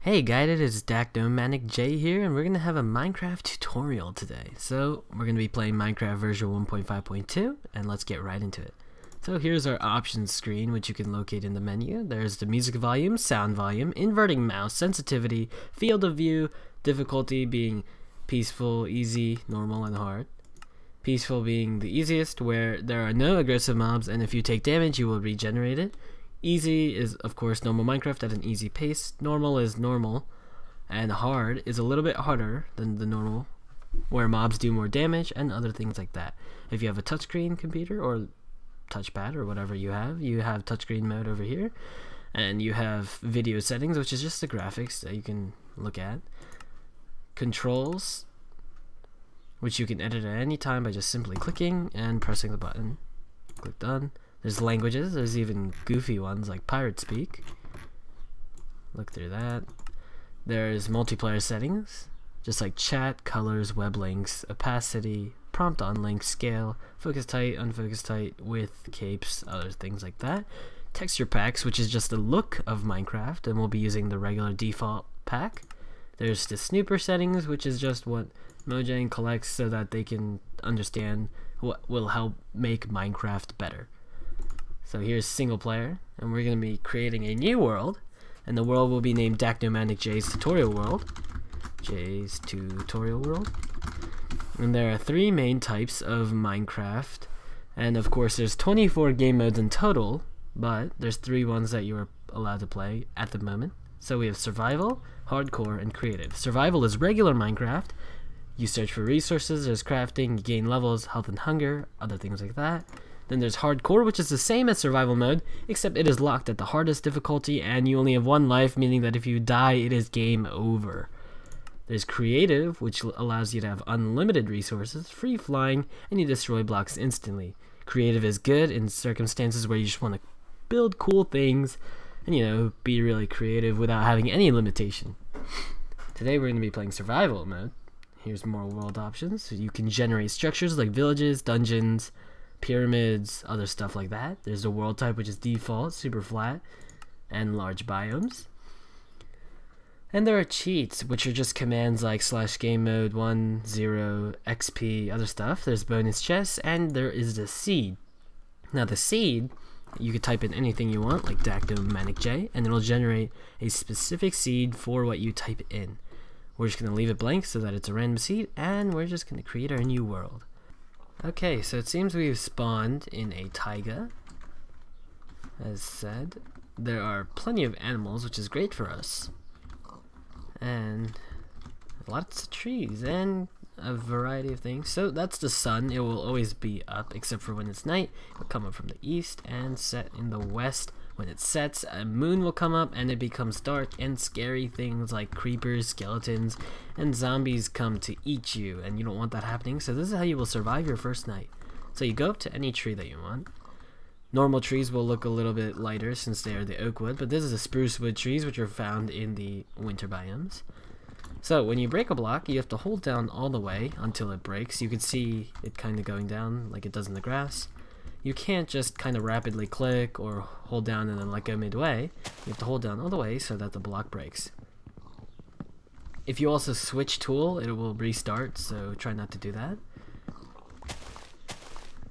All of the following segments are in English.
Hey guided, it's Dacnomanic J here, and we're going to have a Minecraft tutorial today. So we're going to be playing Minecraft version 1.5.2, and let's get right into it. So here's our options screen, which you can locate in the menu. There's the music volume, sound volume, inverting mouse, sensitivity, field of view, difficulty being peaceful, easy, normal, and hard. Peaceful being the easiest, where there are no aggressive mobs, and if you take damage you will regenerate it. Easy is, of course, normal Minecraft at an easy pace. Normal is normal. And hard is a little bit harder than the normal, where mobs do more damage and other things like that. If you have a touchscreen computer or touchpad or whatever you have touchscreen mode over here. And you have video settings, which is just the graphics that you can look at. Controls, which you can edit at any time by just simply clicking and pressing the button. Click done. There's languages, there's even goofy ones like Pirate Speak. Look through that. There's multiplayer settings, just like chat, colors, web links, opacity, prompt on link, scale, focus tight, unfocus tight, width, capes, other things like that. Texture packs, which is just the look of Minecraft, and we'll be using the regular default pack. There's the snooper settings, which is just what Mojang collects so that they can understand what will help make Minecraft better. So here's single player, and we're going to be creating a new world, and the world will be named Dacnomanic J's Tutorial World. J's Tutorial World. And there are 3 main types of Minecraft, and of course there's 24 game modes in total, but there's 3 ones that you are allowed to play at the moment. So we have Survival, Hardcore, and Creative. Survival is regular Minecraft. You search for resources, there's crafting, you gain levels, health and hunger, other things like that. Then there's Hardcore, which is the same as Survival mode, except it is locked at the hardest difficulty and you only have 1 life, meaning that if you die, it is game over. There's Creative, which allows you to have unlimited resources, free flying, and you destroy blocks instantly. Creative is good in circumstances where you just want to build cool things and, you know, be really creative without having any limitation. Today we're going to be playing Survival mode. Here's more world options. So you can generate structures like villages, dungeons, pyramids, other stuff like that. There's the world type, which is default, super flat, and large biomes. And there are cheats, which are just commands like /game mode 1, 0, XP, other stuff. There's bonus chests, and there is the seed. Now the seed, you could type in anything you want, like Dacnomanic J, and it'll generate a specific seed for what you type in. We're just going to leave it blank so that it's a random seed, and we're just going to create our new world. Okay, so it seems we've spawned in a taiga. As said, there are plenty of animals, which is great for us. And lots of trees and a variety of things. So that's the sun. It will always be up, except for when it's night. It will come up from the east and set in the west. When it sets, a moon will come up and it becomes dark, and scary things like creepers, skeletons, and zombies come to eat you, and you don't want that happening. So this is how you will survive your first night. So you go up to any tree that you want. Normal trees will look a little bit lighter since they are the oak wood, but this is the spruce wood trees, which are found in the winter biomes. So when you break a block, you have to hold down all the way until it breaks. You can see it kind of going down like it does in the grass. You can't just kind of rapidly click or hold down and then let go midway. You have to hold down all the way so that the block breaks. If you also switch tool, it will restart, so try not to do that.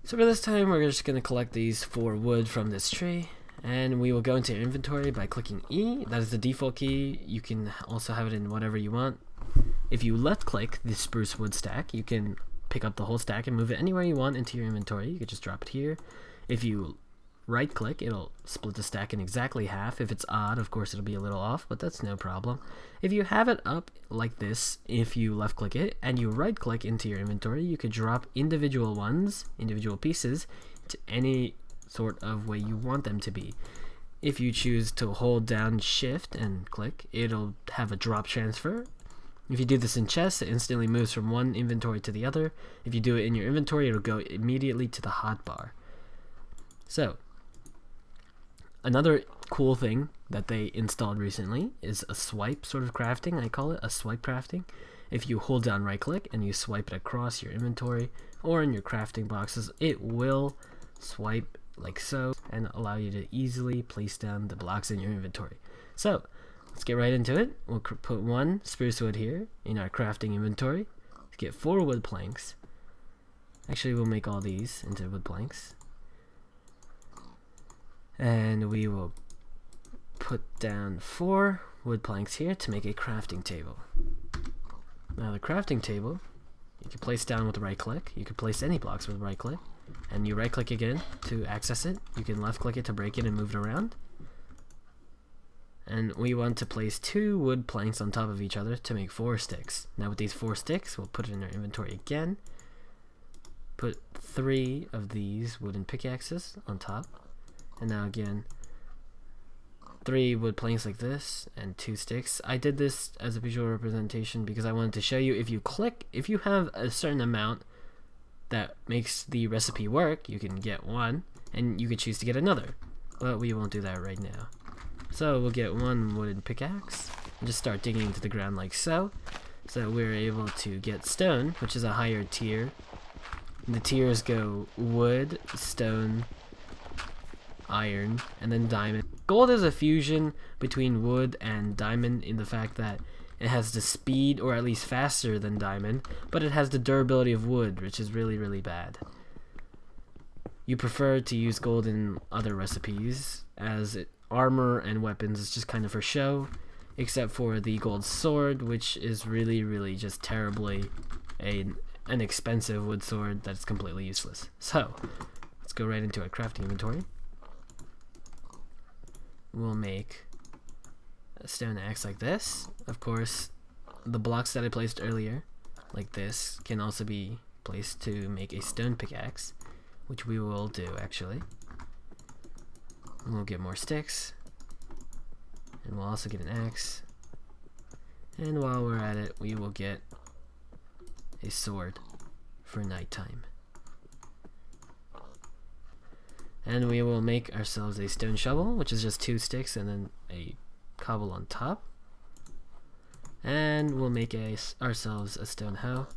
So for this time, we're just going to collect these 4 wood from this tree, and we will go into inventory by clicking E. That is the default key. You can also have it in whatever you want. If you left click the spruce wood stack, you can pick up the whole stack and move it anywhere you want into your inventory. You could just drop it here. If you right click, it'll split the stack in exactly half. If it's odd, of course it'll be a little off, but that's no problem. If you have it up like this, if you left click it and you right click into your inventory, you could drop individual pieces to any sort of way you want them to be. If you choose to hold down shift and click, it'll have a drop transfer. If you do this in chests, it instantly moves from one inventory to the other. If you do it in your inventory, it'll go immediately to the hotbar. So, another cool thing that they installed recently is a swipe sort of crafting. I call it a swipe crafting. If you hold down right click and you swipe it across your inventory or in your crafting boxes, it will swipe like so and allow you to easily place down the blocks in your inventory. So let's get right into it. We'll put 1 spruce wood here in our crafting inventory to get 4 wood planks. Actually, we'll make all these into wood planks. And we will put down 4 wood planks here to make a crafting table. Now the crafting table, you can place down with right click. You can place any blocks with right click. And you right click again to access it. You can left click it to break it and move it around. And we want to place 2 wood planks on top of each other to make 4 sticks. Now with these 4 sticks, we'll put it in our inventory again. Put 3 of these wooden pickaxes on top. And now again, 3 wood planks like this and 2 sticks. I did this as a visual representation because I wanted to show you if you have a certain amount that makes the recipe work, you can get 1 and you could choose to get another. But we won't do that right now. So we'll get 1 wooden pickaxe and just start digging into the ground like so. So we're able to get stone, which is a higher tier. The tiers go wood, stone, iron, and then diamond. Gold is a fusion between wood and diamond in the fact that it has the speed, or at least faster than diamond, but it has the durability of wood, which is really, really bad. You prefer to use gold in other recipes, as armor and weapons is just kind of for show, except for the gold sword, which is really, really just terribly an expensive wood sword that's completely useless. So, let's go right into our crafting inventory. We'll make a stone axe like this. Of course, the blocks that I placed earlier, like this, can also be placed to make a stone pickaxe, which we will do actually. And we'll get more sticks, and we'll also get an axe. And while we're at it, we will get a sword for nighttime. And we will make ourselves a stone shovel, which is just 2 sticks and then a cobble on top. And we'll make ourselves a stone hoe,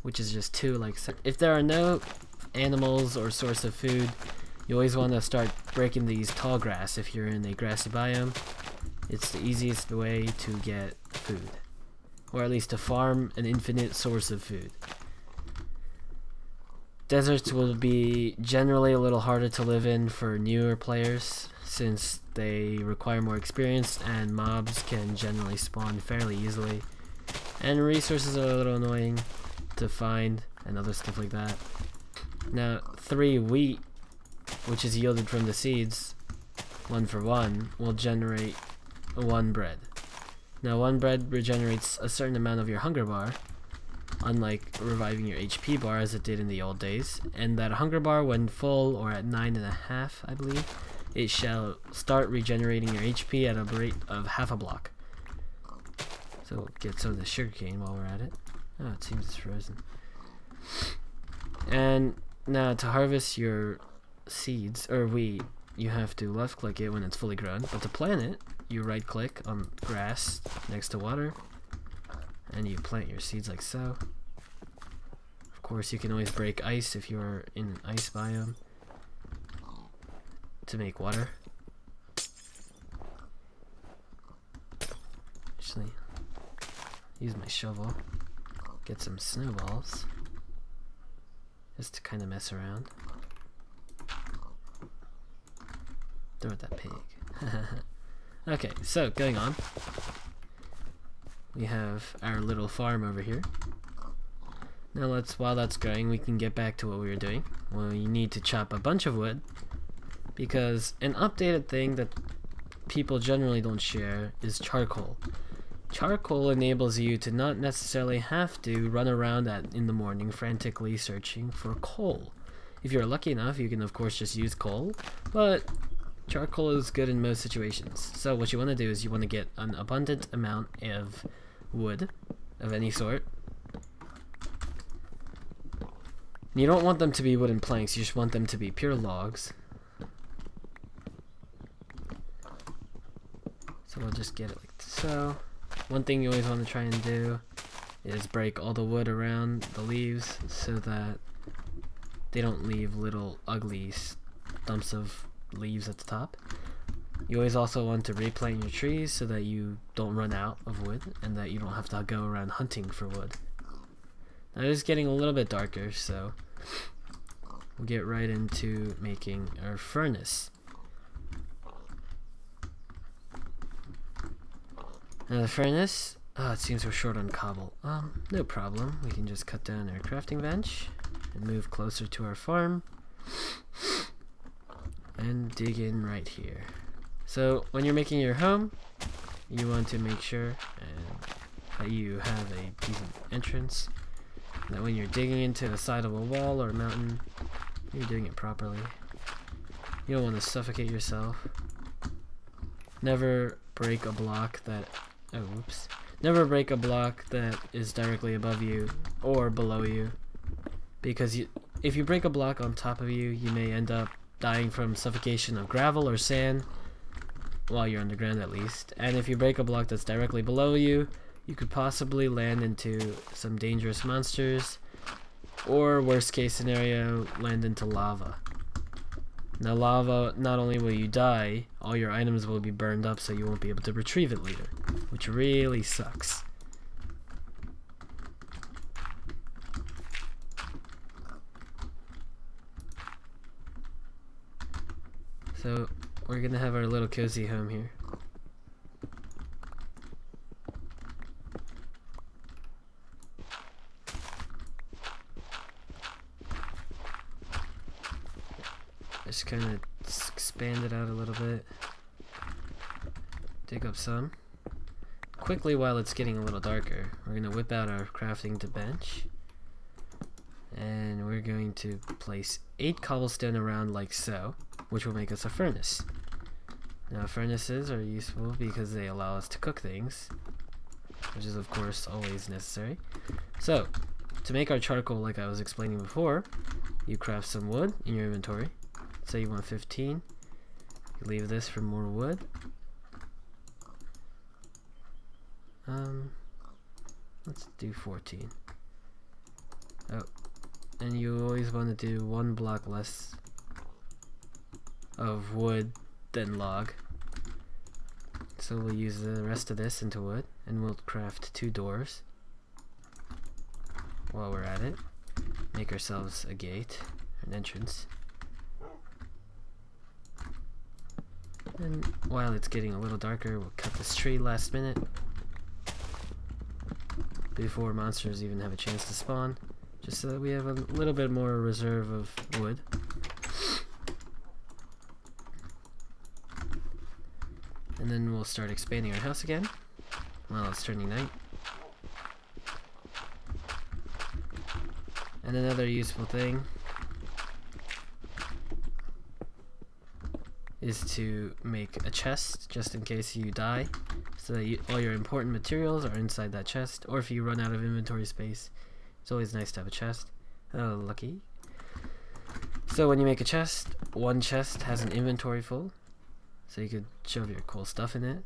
which is just 2 like so. If there are no animals or source of food, you always want to start breaking these tall grass if you're in a grassy biome. It's the easiest way to get food, or at least to farm an infinite source of food. Deserts will be generally a little harder to live in for newer players since they require more experience and mobs can generally spawn fairly easily. And resources are a little annoying to find and other stuff like that. Now 3 wheat, which is yielded from the seeds, 1 for 1, will generate 1 bread. Now 1 bread regenerates a certain amount of your hunger bar, unlike reviving your HP bar as it did in the old days, and that hunger bar when full, or at 9.5 I believe, it shall start regenerating your HP at a rate of half a block. So we'll get some of the sugarcane while we're at it. Oh, it seems it's frozen. And now to harvest your seeds, or wheat, you have to left click it when it's fully grown, but to plant it, you right click on grass next to water, and you plant your seeds like so. Of course, you can always break ice if you're in an ice biome to make water. Actually, use my shovel, get some snowballs, just to kind of mess around. Throw at that pig. Okay, so going on. We have our little farm over here. Now while that's growing, we can get back to what we were doing. Well, you need to chop a bunch of wood, because an updated thing that people generally don't share is charcoal. Charcoal enables you to not necessarily have to run around in the morning frantically searching for coal. If you're lucky enough, you can of course just use coal, but charcoal is good in most situations. So what you want to do is you want to get an abundant amount of wood of any sort. You don't want them to be wooden planks, you just want them to be pure logs. So we'll just get it like so. One thing you always want to try and do is break all the wood around the leaves so that they don't leave little ugly stumps of leaves at the top. You always also want to replant your trees so that you don't run out of wood and that you don't have to go around hunting for wood. Now it is getting a little bit darker, so we'll get right into making our furnace. Now the furnace, it seems we're short on cobble. No problem. We can just cut down our crafting bench and move closer to our farm and dig in right here. So when you're making your home, you want to make sure that you have a decent entrance. That when you're digging into the side of a wall or a mountain, you're doing it properly. You don't want to suffocate yourself. Never break a block that never break a block that is directly above you or below you, because if you break a block on top of you, you may end up dying from suffocation of gravel or sand while you're underground, at least. And if you break a block that's directly below you, you could possibly land into some dangerous monsters, or worst case scenario, land into lava. Now lava, not only will you die, all your items will be burned up, so you won't be able to retrieve it later, which really sucks. So we're gonna have our little cozy home here. Just kind of expand it out a little bit. Dig up some. Quickly, while it's getting a little darker, we're going to whip out our crafting bench. And we're going to place 8 cobblestone around like so, which will make us a furnace. Now furnaces are useful because they allow us to cook things, which is of course always necessary. So, to make our charcoal like I was explaining before, you craft some wood in your inventory. Say you want 15. You leave this for more wood. Let's do 14. Oh, and you always want to do 1 block less of wood than log. So we'll use the rest of this into wood, and we'll craft 2 doors. While we're at it, make ourselves a gate, an entrance. And while it's getting a little darker, we'll cut this tree last minute before monsters even have a chance to spawn, just so that we have a little bit more reserve of wood. And then we'll start expanding our house again while it's turning night. And another useful thing is to make a chest just in case you die, so that all your important materials are inside that chest, or if you run out of inventory space, it's always nice to have a chest. Oh, lucky. So when you make a chest, 1 chest has an inventory full, so you could shove your cool stuff in it,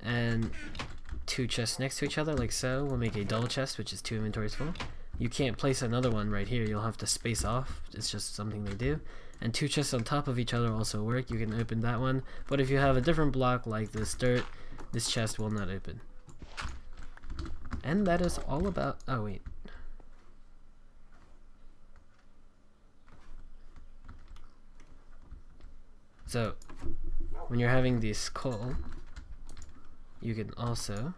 and 2 chests next to each other like so will make a double chest, which is 2 inventories full. You can't place another one right here, you'll have to space off, it's just something they do. And 2 chests on top of each other also work, you can open that one, but if you have a different block like this dirt, this chest will not open. And that is all about, oh wait. So, when you're having this coal, you can also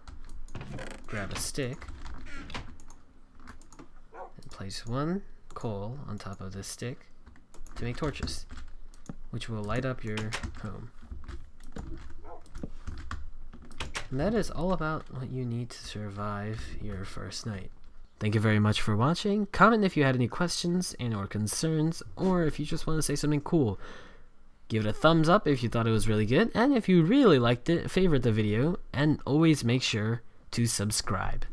grab a stick and place 1 coal on top of this stick to make torches, which will light up your home. And that is all about what you need to survive your first night. Thank you very much for watching. Comment if you had any questions and or concerns, or if you just want to say something cool. Give it a thumbs up if you thought it was really good, and if you really liked it, favorite the video, and always make sure to subscribe.